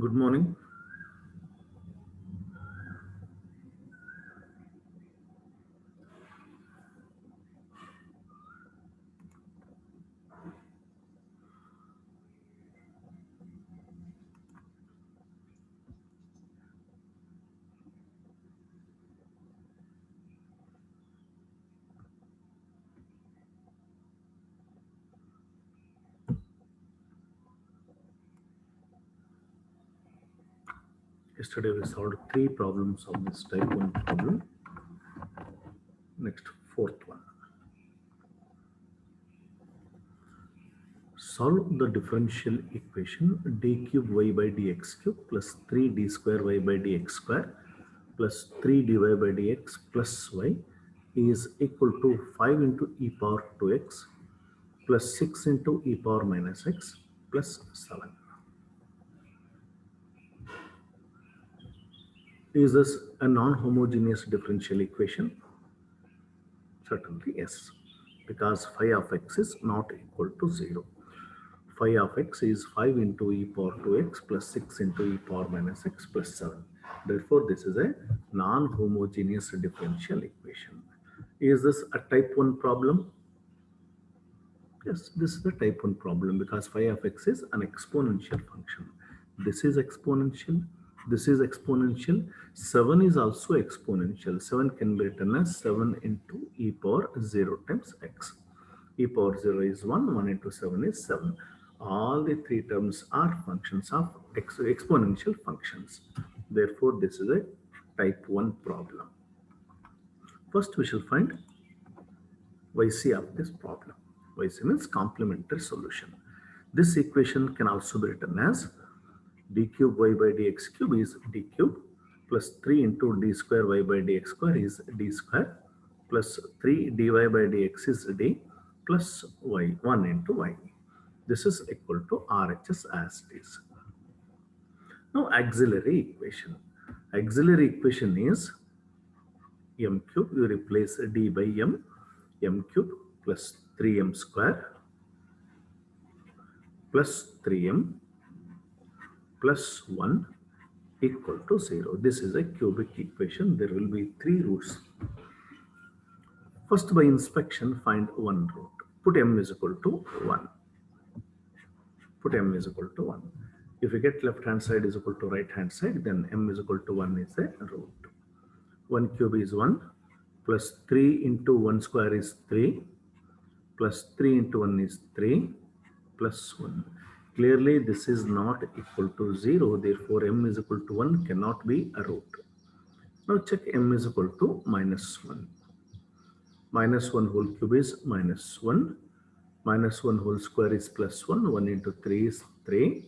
Good morning. Yesterday we solved three problems of this type 1 problem. Next, fourth one. Solve the differential equation d cube y by dx cube plus 3d square y by dx square plus 3 dy by dx plus y is equal to 5 into e power 2x plus 6 into e power minus x plus 7. Is this a non-homogeneous differential equation? Certainly yes, because phi of x is not equal to 0. Phi of x is 5 into e power 2x plus 6 into e power minus x plus 7. Therefore, this is a non-homogeneous differential equation. Is this a type 1 problem? Yes, this is the type 1 problem because phi of x is an exponential function. This is exponential. This is exponential. 7 is also exponential. 7 can be written as 7 into e power 0 times x. E power 0 is 1, 1 into 7 is 7. All the three terms are functions of exponential functions. Therefore, this is a type 1 problem. First, we shall find YC of this problem. YC means complementary solution. This equation can also be written as d cube y by dx cube is d cube plus 3 into d square y by dx square is d square plus 3 dy by dx is d plus y 1 into y. This is equal to RHS as it is. Now auxiliary equation. Auxiliary equation is m cube. You replace d by m cube plus 3m square plus 3m plus 1 equal to 0. This is a cubic equation. There will be three roots. First, by inspection, find one root. Put m is equal to 1. Put m is equal to 1. If you get left hand side is equal to right hand side, then m is equal to 1 is a root. 1 cube is 1 plus 3 into 1 square is 3 plus 3 into 1 is 3 plus 1. Clearly, this is not equal to 0. Therefore, m is equal to 1 cannot be a root. Now check m is equal to minus 1. Minus 1 whole cube is minus 1. Minus 1 whole square is plus 1. 1 into 3 is 3.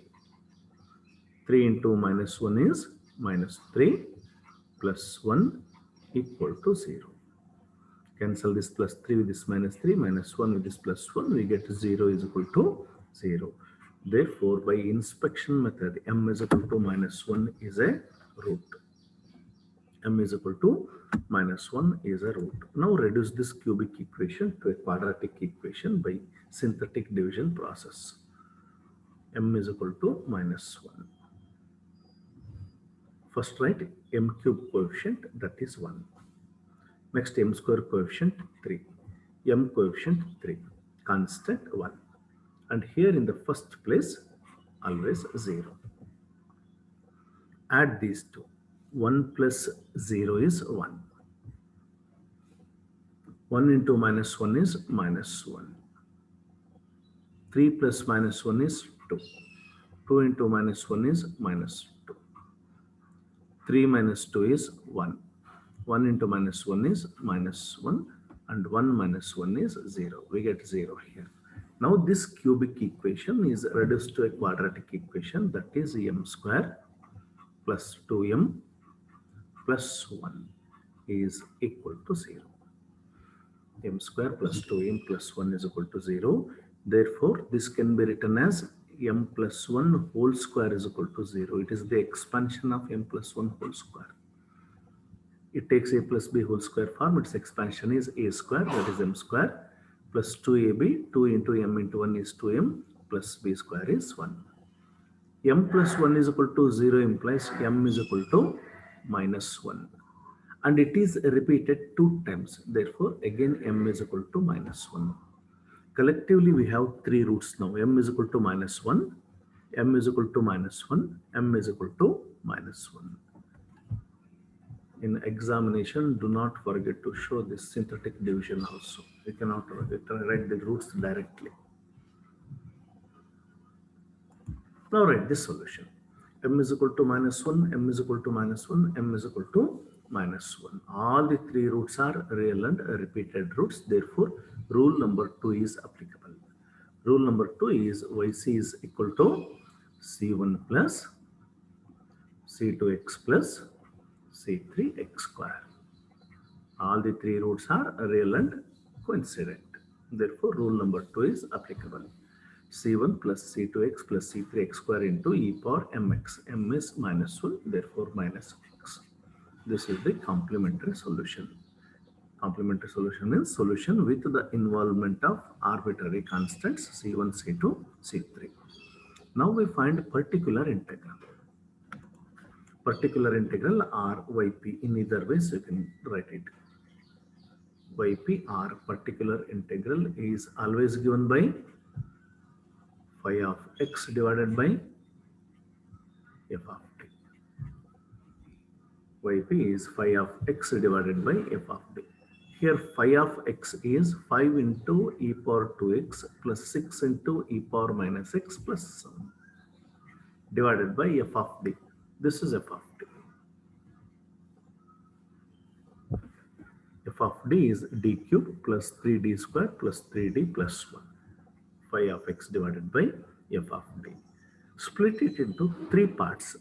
3 into minus 1 is minus 3 plus 1 equal to 0. Cancel this plus 3 with this minus 3, minus 1 with this plus 1, we get 0 is equal to 0. Therefore, by inspection method, m is equal to minus 1 is a root. M is equal to minus 1 is a root. Now reduce this cubic equation to a quadratic equation by synthetic division process. M is equal to minus 1. First write m cube coefficient, that is 1. Next, m square coefficient 3. M coefficient 3. Constant 1. And here in the first place, always 0. Add these two. 1 plus 0 is 1. 1 into minus 1 is minus 1. 3 plus minus 1 is 2. 2 into minus 1 is minus 2. 3 minus 2 is 1. 1 into minus 1 is minus 1. And 1 minus 1 is 0. We get 0 here. Now this cubic equation is reduced to a quadratic equation, that is m square plus 2m plus 1 is equal to 0. M square plus 2m plus 1 is equal to 0. Therefore, this can be written as m plus 1 whole square is equal to 0. It is the expansion of m plus 1 whole square. It takes a plus b whole square form. Its expansion is a square, that is m square, plus 2ab, 2 into m into 1 is 2m, plus b square is 1. m plus 1 is equal to 0 implies m is equal to minus 1. And it is repeated 2 times. Therefore, again m is equal to minus 1. Collectively, we have 3 roots now. M is equal to minus 1, m is equal to minus 1, m is equal to minus 1. In examination, do not forget to show this synthetic division also. You cannot write the roots directly. Now write this solution. M is equal to minus 1, m is equal to minus 1, m is equal to minus 1. All the 3 roots are real and repeated roots. Therefore, rule number 2 is applicable. Rule number 2 is yc is equal to c1 plus c2x plus c3x square. All the 3 roots are real and coincident. Therefore, rule number 2 is applicable. C1 plus C2x plus C3x square into e power mx. M is minus 1, therefore minus x. This is the complementary solution. Complementary solution means solution with the involvement of arbitrary constants C1, C2, C3. Now we find particular integral. Particular integral or yp. In either ways you can write it. Yp or particular integral is always given by phi of x divided by f of t. Yp is phi of x divided by f of t. Here phi of x is 5 into e power 2x plus 6 into e power minus x plus 7 divided by f of d. This is f of d. F of d is d cube plus 3d square plus 3d plus 1. Phi of x divided by f of d. Split it into 3 parts.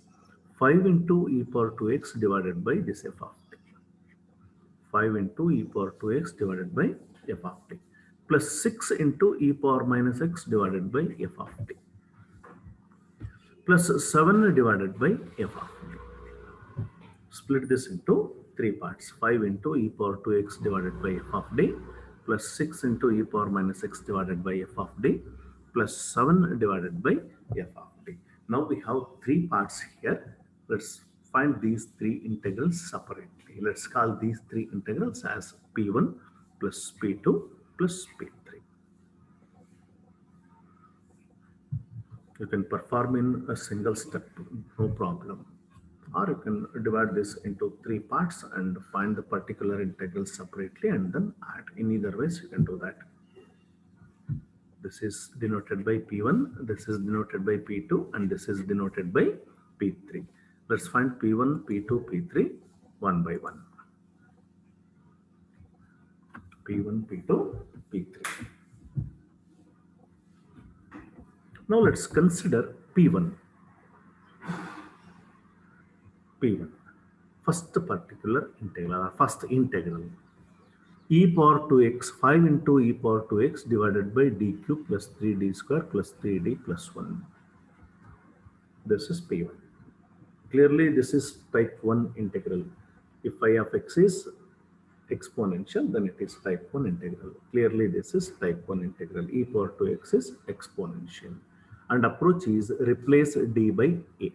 5 into e power 2x divided by this f of t. 5 into e power 2x divided by f of t. Plus 6 into e power minus x divided by f of t. Plus 7 divided by f of t. Split this into 3 parts. 5 into e power 2x divided by f of d. Plus 6 into e power minus x divided by f of d. Plus 7 divided by f of d. Now we have 3 parts here. Let's find these 3 integrals separately. Let's call these 3 integrals as P1 plus P2 plus P3. You can perform in a single step, no problem. Or you can divide this into 3 parts and find the particular integral separately and then add. In either ways, you can do that. This is denoted by P1, this is denoted by P2, and this is denoted by P3. Let's find P1, P2, P3 one by one. P1, P2, P3. Now let's consider P1. P1. First particular integral or first integral. E power 2x, 5 into e power 2x divided by d cube plus 3d square plus 3d plus 1. This is P1. Clearly, this is type 1 integral. If phi of x is exponential, then it is type 1 integral. Clearly, this is type 1 integral. E power 2x is exponential. And approach is replace d by a.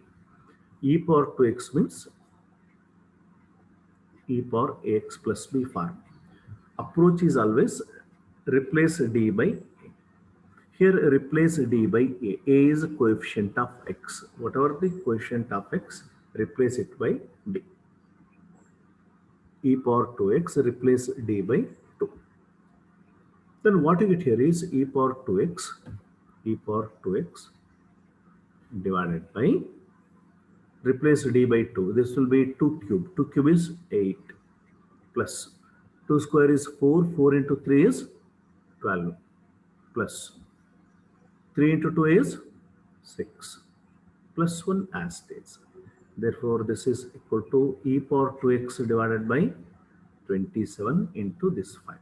E power 2x means e power ax plus b form. Approach is always replace d by a. Here replace d by a. A is coefficient of x. Whatever the coefficient of x, replace it by d. E power 2x replace d by 2. Then what you get here is e power 2x divided by, replace d by 2. This will be 2 cube. 2 cube is 8 plus 2 square is 4. 4 into 3 is 12 plus 3 into 2 is 6 plus 1 as states. Therefore, this is equal to e power 2x divided by 27 into this 5.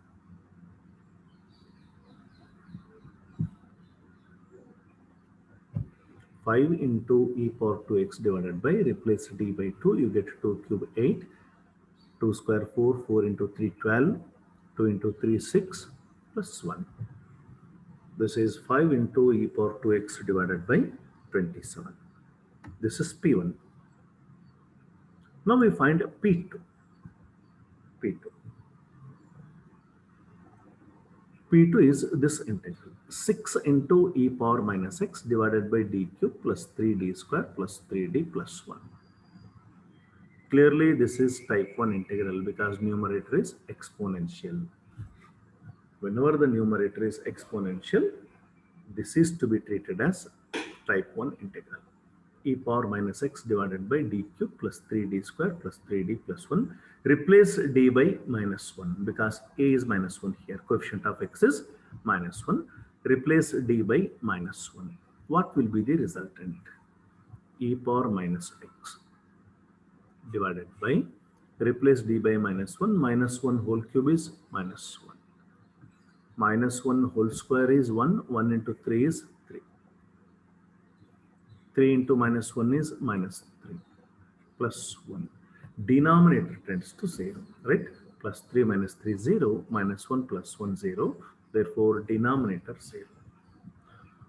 Five into e power 2x divided by, replace d by 2, you get 2 cube 8, 2 square 4, 4 into 3 12, 2 into 3 6 plus 1. This is 5 into e power 2x divided by 27. This is P1. Now we find P2. P2. P2 is this integral 6 into e power minus x divided by d cube plus 3d square plus 3d plus 1. Clearly, this is type 1 integral because numerator is exponential. Whenever the numerator is exponential, this is to be treated as type 1 integral. E power minus x divided by d cube plus 3d square plus 3d plus 1. Replace d by minus 1 because a is minus 1 here. Coefficient of x is minus 1. Replace d by minus 1. What will be the resultant? E power minus x divided by, replace d by minus 1. Minus 1 whole cube is minus 1. Minus 1 whole square is 1. 1 into 3 is 3. 3 into minus 1 is minus 3 plus 1. Denominator tends to 0, right? Plus 3 minus 3 0, minus 1 plus 1 0. Therefore, denominator 0.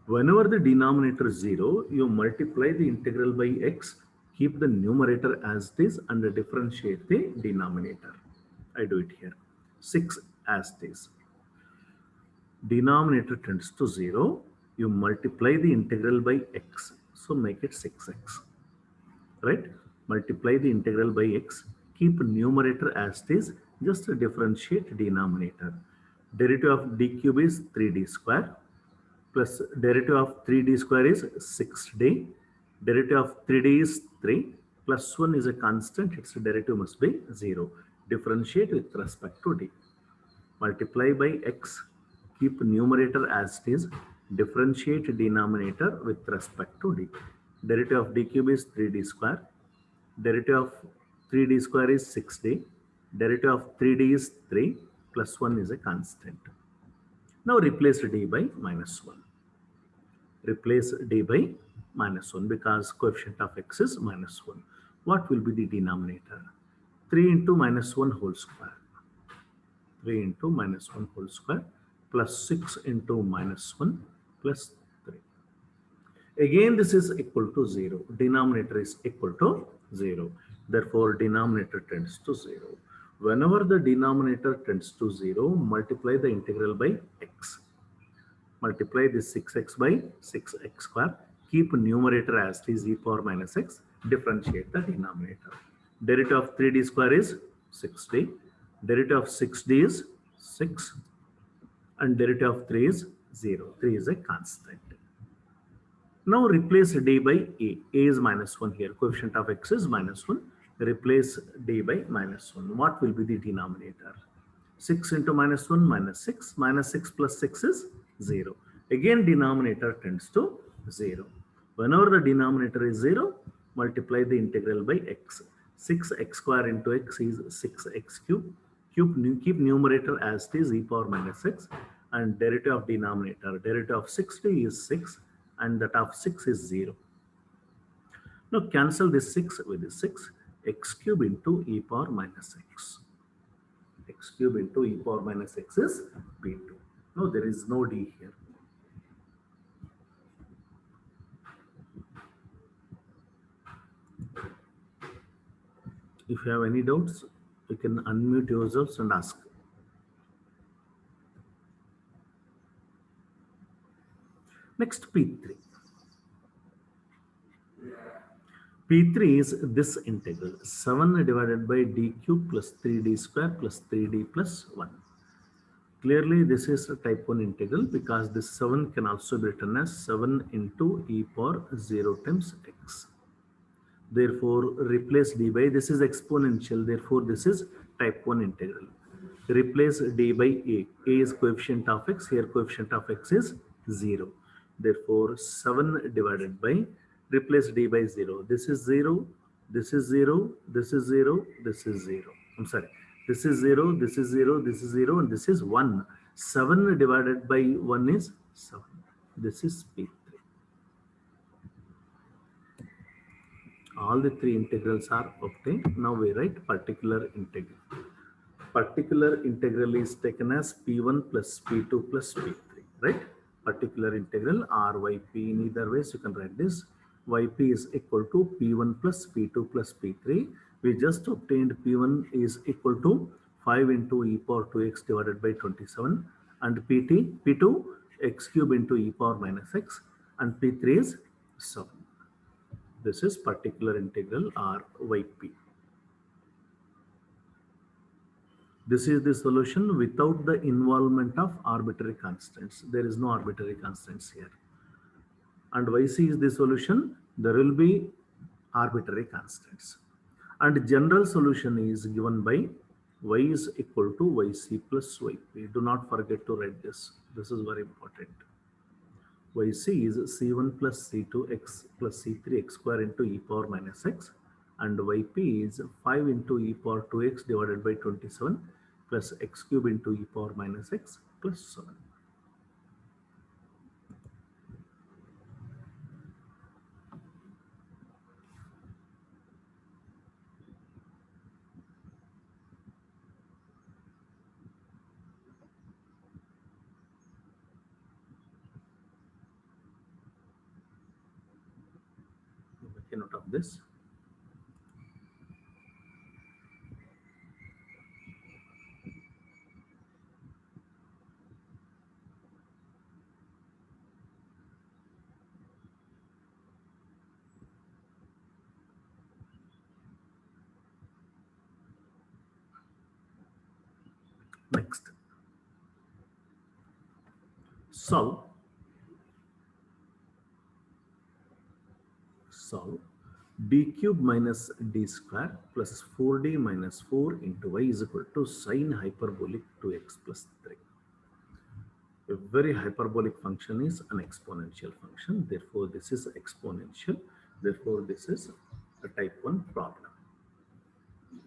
Whenever the denominator is 0, you multiply the integral by x, keep the numerator as it is, and differentiate the denominator. I do it here. 6 as it is. Denominator tends to 0. You multiply the integral by x. So make it 6x. Right? Multiply the integral by x. Keep numerator as it is. Just differentiate denominator. Derivative of d cube is 3d square. Plus derivative of 3d square is 6d. Derivative of 3d is 3. Plus 1 is a constant. Its derivative must be 0. Differentiate with respect to d. Multiply by x. Keep numerator as it is. Differentiate denominator with respect to d. Derivative of d cube is 3d square. Derivative of 3d square is 6d. Derivative of 3d is 3. Plus 1 is a constant. Now replace d by minus 1. Replace d by minus 1 because coefficient of x is minus 1. What will be the denominator? 3 into minus 1 whole square. 3 into minus 1 whole square plus 6 into minus 1 plus 3. Again, this is equal to 0. Denominator is equal to 0. Therefore, denominator tends to 0. Whenever the denominator tends to 0, multiply the integral by x. Multiply this 6x by 6x square. Keep numerator as it is e power minus x. Differentiate the denominator. Derivative of 3d square is 6d. Derivative of 6d is 6. And derivative of 3 is 0. 3 is a constant. Now replace d by a. A is minus 1 here. Coefficient of x is minus 1. Replace d by minus 1. What will be the denominator? 6 into minus 1 minus 6. Minus 6 plus 6 is 0. Again, denominator tends to 0. Whenever the denominator is 0, multiply the integral by x. 6x square into x is 6x cube. Keep numerator as it is e power minus x. And derivative of denominator. Derivative of 60 is 6. And that of 6 is 0. Now cancel this 6 with this 6. X cube into e power minus x. X cube into e power minus x is P2. No, there is no d here. If you have any doubts, you can unmute yourselves and ask. Next, P3. P3 is this integral 7 divided by d cube plus 3d square plus 3d plus 1. Clearly, this is a type 1 integral because this 7 can also be written as 7 into e power 0 times x. Therefore, replace d by, this is exponential, therefore this is type 1 integral. Replace d by a. A is coefficient of x, here coefficient of x is 0. Therefore, 7 divided by, replace d by 0. This is 0, this is 0, this is 0, this is 0. I'm sorry, this is 0, this is 0, this is 0, and this is 1. 7 divided by 1 is 7. This is P3. All the three integrals are obtained. Now we write particular integral. Particular integral is taken as P1 plus P2 plus P3, right? Particular integral R, Y, P. In either ways, you can write this. yp is equal to p1 plus p2 plus p3. We just obtained p1 is equal to 5 into e power 2x divided by 27, and p2 x cube into e power minus x, and p3 is 7. This is particular integral or yp. This is the solution without the involvement of arbitrary constants. There is no arbitrary constants here. And yc is the solution. There will be arbitrary constants. And general solution is given by y is equal to yc plus yp. Do not forget to write this. This is very important. Yc is c1 plus c2 x plus c3 x square into e power minus x, and yp is 5 into e power 2x divided by 27 plus x cube into e power minus x plus 7. Make a note of this. Next, solve d cube minus d square plus 4d minus 4 into y is equal to sine hyperbolic 2x plus 3. A very hyperbolic function is an exponential function. Therefore, this is exponential. Therefore, this is a type 1 problem.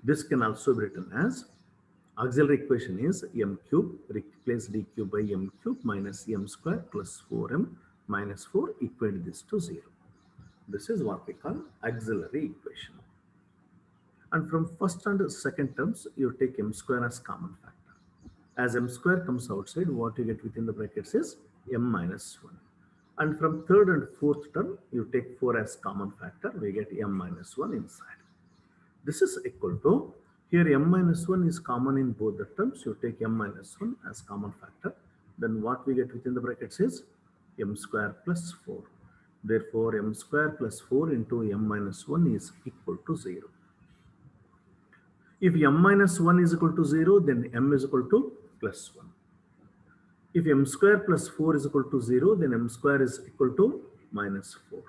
This can also be written as auxiliary equation is m cube, replace d cube by m cube minus m square plus 4m minus 4, equate this to 0. This is what we call auxiliary equation. And from first and second terms, you take m square as common factor. As m square comes outside, what you get within the brackets is m minus 1. And from third and fourth term, you take 4 as common factor, we get m minus 1 inside. This is equal to, here m minus 1 is common in both the terms, you take m minus 1 as common factor, then what we get within the brackets is m square plus 4. Therefore, m square plus 4 into m minus 1 is equal to 0. If m minus 1 is equal to 0, then m is equal to plus 1. If m square plus 4 is equal to 0, then m square is equal to minus 4.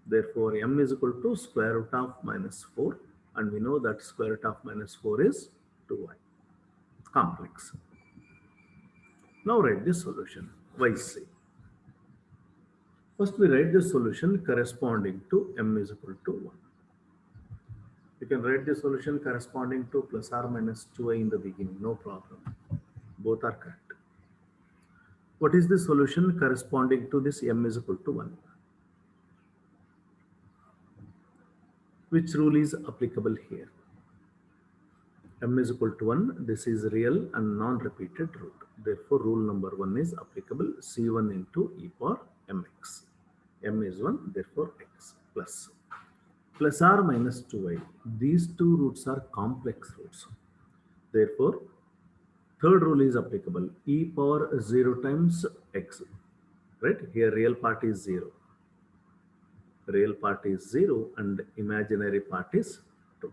Therefore, m is equal to square root of minus 4. And we know that square root of minus 4 is 2y. It's complex. Now write the solution, yc. First, we write the solution corresponding to m is equal to 1. You can write the solution corresponding to plus or minus 2i in the beginning, no problem. Both are correct. What is the solution corresponding to this m is equal to 1? Which rule is applicable here? M is equal to 1. This is real and non-repeated root. Therefore, rule number 1 is applicable. C1 into e power mx. M is 1, therefore x plus. Plus or minus 2i. These two roots are complex roots. Therefore, third rule is applicable. E power 0 times x. Right? Here real part is 0. Real part is 0 and imaginary part is 2.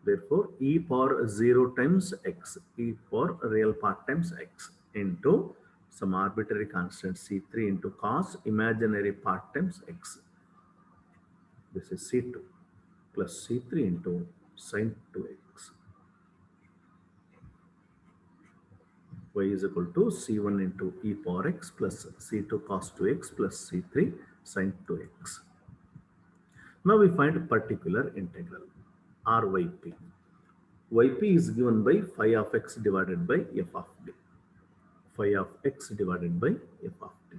Therefore, e power 0 times x, e power real part times x into some arbitrary constant c3 into cos imaginary part times x. This is c2 plus c3 into sin 2x. Y is equal to c1 into e power x plus c2 cos 2x plus c3 sin 2x. Now we find a particular integral r yp. Yp is given by phi of x divided by f of d. Phi of x divided by f of d.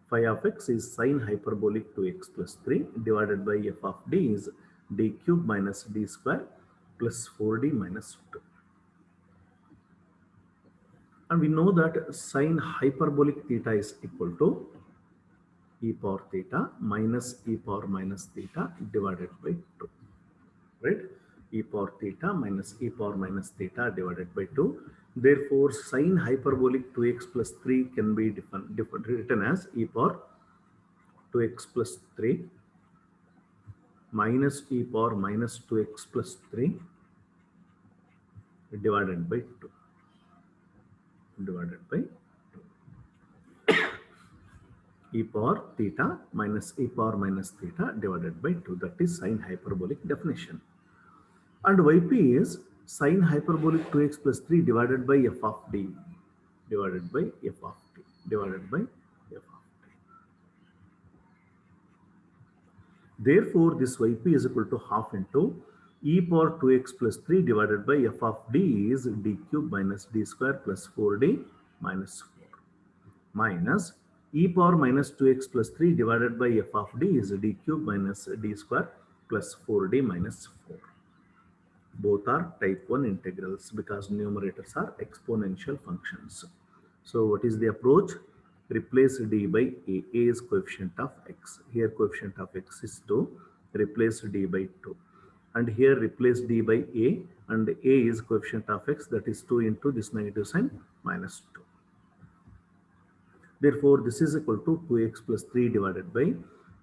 Phi of x is sine hyperbolic 2x plus 3 divided by f of d is d cube minus d square plus 4d minus 2. And we know that sine hyperbolic theta is equal to e power theta minus e power minus theta divided by 2, right? E power theta minus e power minus theta divided by 2. Therefore, sine hyperbolic 2x plus 3 can be written as e power 2x plus 3 minus e power minus 2x plus 3 divided by 2, divided by e power theta minus e power minus theta divided by 2. That is sine hyperbolic definition. And yp is sine hyperbolic 2x plus 3 divided by f of d, divided by f of t, divided by f of t. Therefore, this yp is equal to half into e power 2x plus 3 divided by f of d is d cube minus d square plus 4d minus 4, minus e power minus 2x plus 3 divided by f of d is d cube minus d square plus 4d minus 4. Both are type 1 integrals because numerators are exponential functions. So what is the approach? Replace d by a. A is coefficient of x. Here coefficient of x is 2. Replace d by 2. And here replace d by a, and a is coefficient of x, that is 2 into this negative sign minus 2. Therefore, this is equal to 2x plus 3 divided by,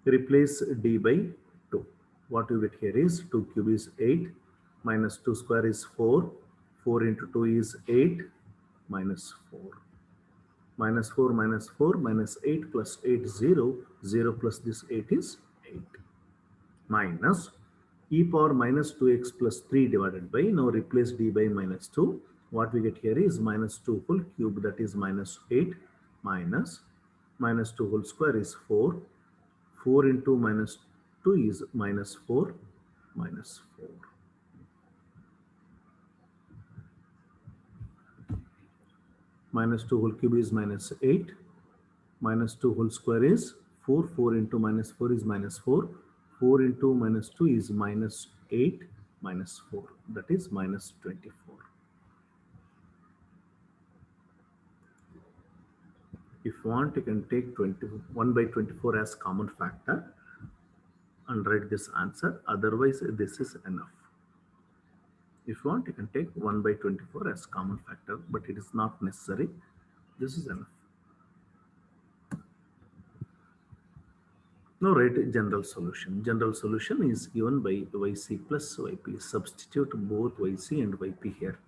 replace d by 2. What you get here is 2 cube is 8, minus 2 square is 4, 4 into 2 is 8, minus 4. Minus 4 minus 4 minus 8 plus 8 0, 0 plus this 8 is 8. Minus e power minus 2x plus 3 divided by, now replace d by minus 2. What we get here is minus 2 whole cube, that is minus 8, minus 2 whole square is 4. 4 into minus 2 is minus 4, minus 4. Minus 2 whole cube is minus 8. Minus 2 whole square is 4. 4 into minus 4 is minus 4. 4 into minus 2 is minus 8, minus 4. That is minus 24. If you want, you can take 1 by 24 as common factor and write this answer. Otherwise, this is enough. If you want, you can take 1 by 24 as common factor, but it is not necessary. This is enough. Now write general solution. General solution is given by yc plus yp. Substitute both yc and yp here.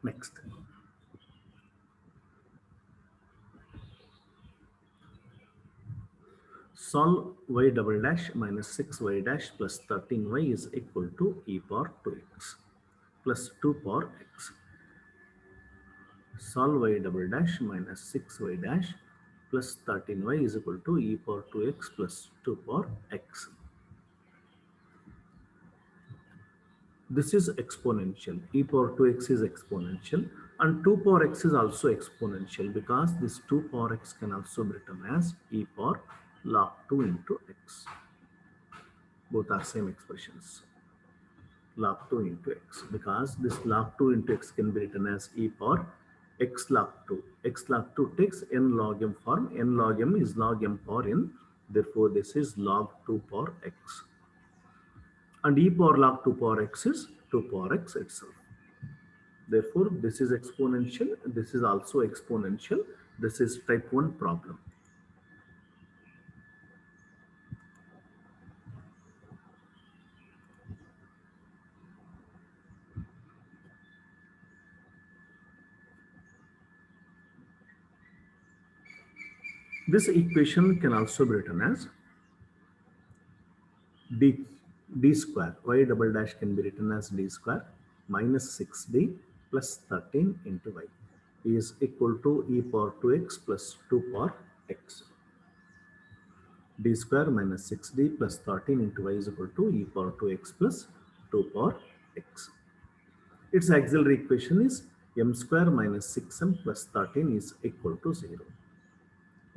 Next. Solve y double dash minus 6y dash plus 13y is equal to e power 2x plus 2 power x. Solve y double dash minus 6y dash plus 13y is equal to e power 2x plus 2 power x. This is exponential. E power 2x is exponential and 2 power x is also exponential because this 2 power x can also be written as e power log 2 into x. Both are same expressions. Log 2 into x, because this log 2 into x can be written as e power x log 2. X log 2 takes n log m form. N log m is log m power n. Therefore, this is log 2 power x. And e power log 2 power x is 2 power x itself. Therefore, this is exponential. This is also exponential. This is type 1 problem. This equation can also be written as d, d square. Y double dash can be written as d square minus 6d plus 13 into y is equal to e power 2x plus 2 power x. D square minus 6d plus 13 into y is equal to e power 2x plus 2 power x. Its auxiliary equation is m square minus 6m plus 13 is equal to 0.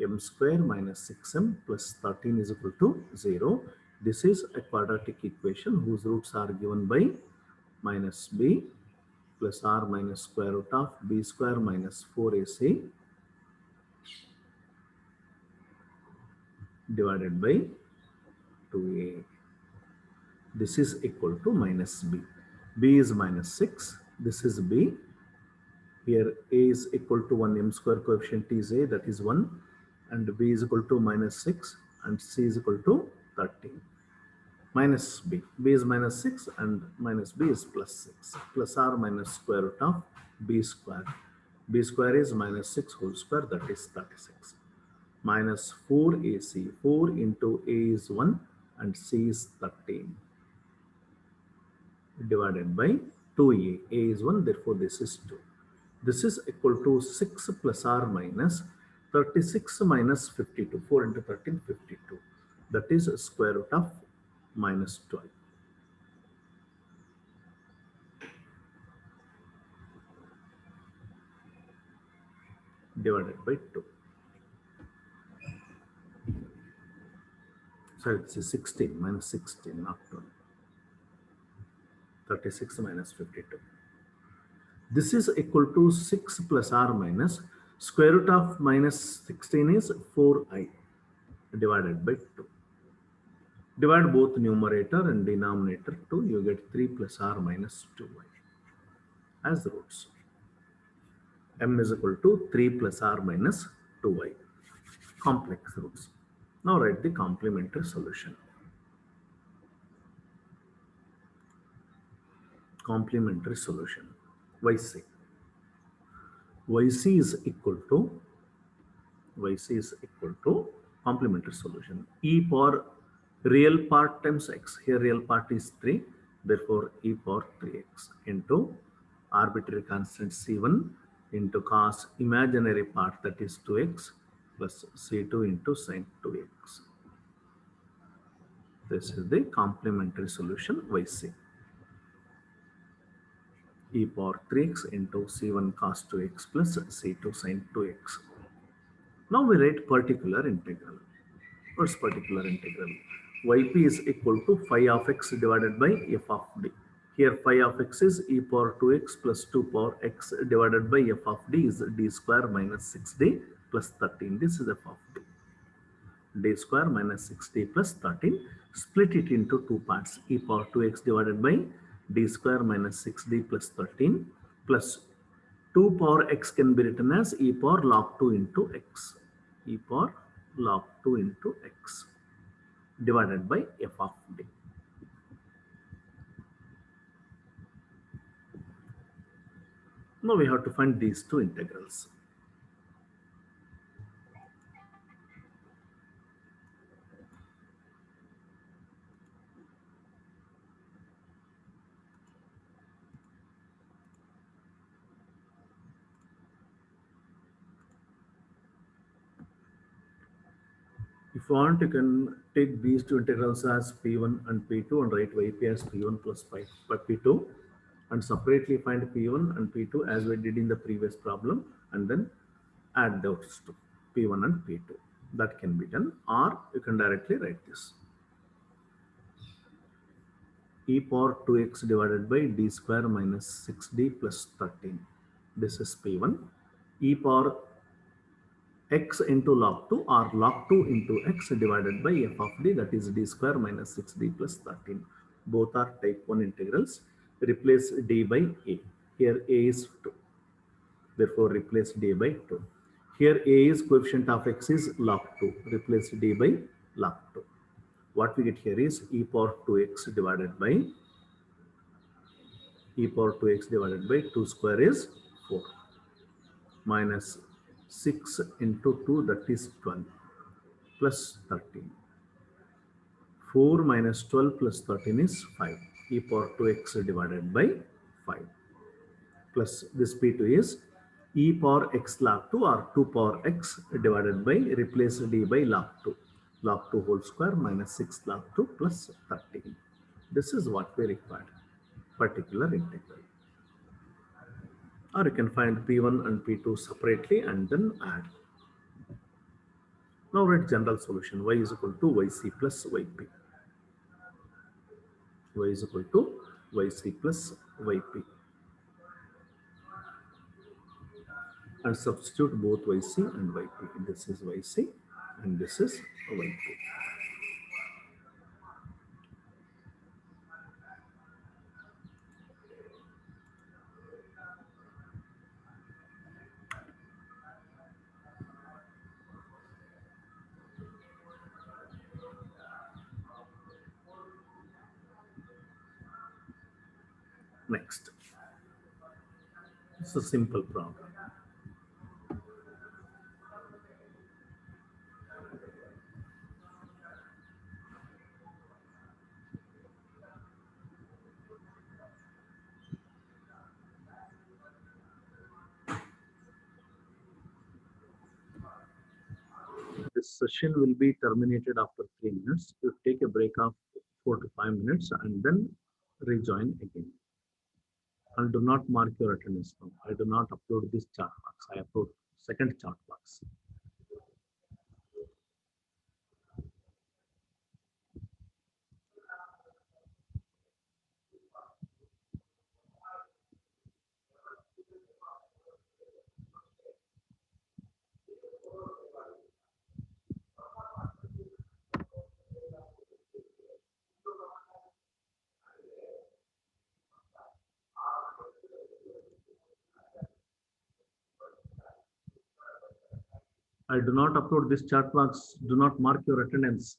M square minus 6m plus 13 is equal to 0. This is a quadratic equation whose roots are given by minus b plus r minus square root of b square minus 4ac divided by 2a. This is equal to minus b. B is minus 6. This is b. Here a is equal to 1, m square coefficient is a, that is 1, and b is equal to minus 6 and c is equal to 13. Minus b. B is minus 6 and minus b is plus 6. Plus r minus square root of b square. B square is minus 6 whole square, that is 36. Minus 4ac. 4 into a is 1 and c is 13. Divided by 2a. A is 1, therefore this is 2. This is equal to 6 plus r minus 36 minus 52. 4 into 13, 52. That is square root of minus 12. Divided by 2. Sorry, this is 16 minus 16, not 12. 36 minus 52. This is equal to 6 plus r minus square root of minus 16 is 4i divided by 2. Divide both numerator and denominator 2, you get 3 plus r minus 2y as the roots. M is equal to 3 plus r minus 2y, complex roots. Now write the complementary solution. Complementary solution. Yc. Yc is equal to complementary solution. E power real part times x. Here real part is 3. Therefore, e power 3x into arbitrary constant c1 into cos imaginary part, that is 2x plus c2 into sin 2x. This is the complementary solution Yc. E power 3x into c1 cos 2x plus c2 sin 2x. Now we write particular integral. What's particular integral? Yp is equal to phi of x divided by f of d. Here phi of x is e power 2x plus 2 power x divided by f of d is d square minus 6d plus 13. This is f of d. D square minus 6d plus 13. Split it into two parts. E power 2x divided by d square minus 6d plus 13 plus 2 power x can be written as e power log 2 into x. E power log 2 into x divided by f of d. Now we have to find these two integrals. If you want, you can take these two integrals as P1 and P2 and write Yp as P1 plus P2 and separately find P1 and P2 as we did in the previous problem and then add those two, P1 and P2. That can be done, or you can directly write this. E power 2x divided by d square minus 6d plus 13. This is P1. e power x into log 2 or log 2 into x divided by f of d, that is d square minus 6d plus 13. Both are type 1 integrals. Replace d by a. Here a is 2. Therefore, replace d by 2. Here a is coefficient of x is log 2. Replace d by log 2. What we get here is e power 2x divided by 2 square is 4 minus 6 into 2, that is 12 plus 13. 4 minus 12 plus 13 is 5. E power 2x divided by 5 plus this p2 is e power x log 2 or 2 power x divided by, replace d by log 2. Log 2 whole square minus 6 log 2 plus 13. This is what we required, particular integral. Or you can find P1 and P2 separately and then add. Now write general solution. Y is equal to yc plus yp. Y is equal to yc plus yp. And substitute both yc and yp. This is yc and this is yp. Next, it's a simple problem. This session will be terminated after 3 minutes. You take a break of 4 to 5 minutes and then rejoin again. And do not mark your attendance now. I do not upload this chart box. I upload second chart box. I do not upload this chat box. Do not mark your attendance.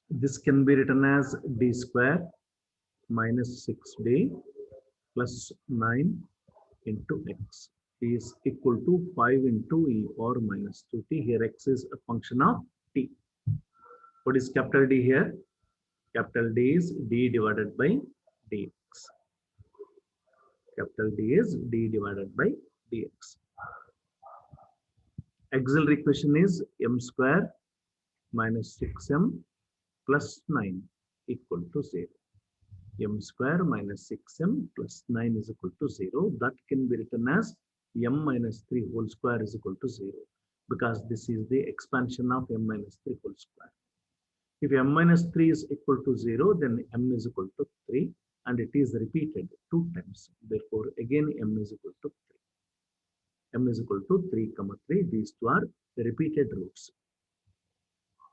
This can be written as d square minus 6d plus 9 into x is equal to 5 into e power minus 2t. Here x is a function of t. What is capital D here? Capital D is d divided by dx. Capital D is d divided by dx. Auxiliary equation is m square minus 6m plus 9 equal to 0. M square minus 6m plus 9 is equal to 0. That can be written as m minus 3 whole square is equal to 0, because this is the expansion of m minus 3 whole square. If m minus 3 is equal to 0, then m is equal to 3, and it is repeated 2 times. Therefore, again m is equal to 3. M is equal to 3, 3. These two are the repeated roots.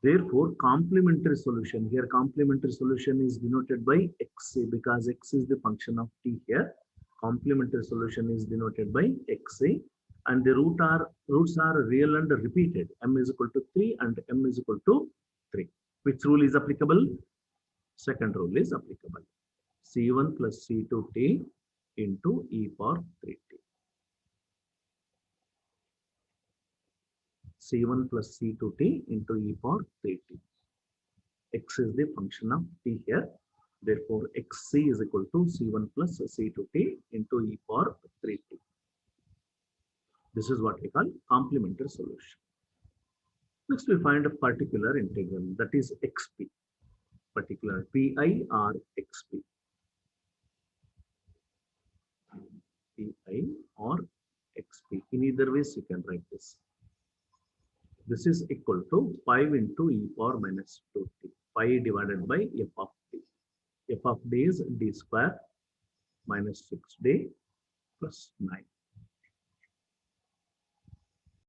Therefore, complementary solution, here complementary solution is denoted by xa, because x is the function of t here. Complementary solution is denoted by xa, and the roots are real and repeated. M is equal to 3 and m is equal to 3. Which rule is applicable? Second rule is applicable. C1 plus C2t into e power 3t. C1 plus C2t into e power 3t. X is the function of t here. Therefore, xc is equal to C1 plus C2t into e power 3t. This is what we call complementary solution. Next, we find a particular integral, that is xp. Particular pi or xp. or xp. In either ways, you can write this. This is equal to 5 into e power minus 2t. 5 divided by f of t. F of d is d square minus 6d plus 9.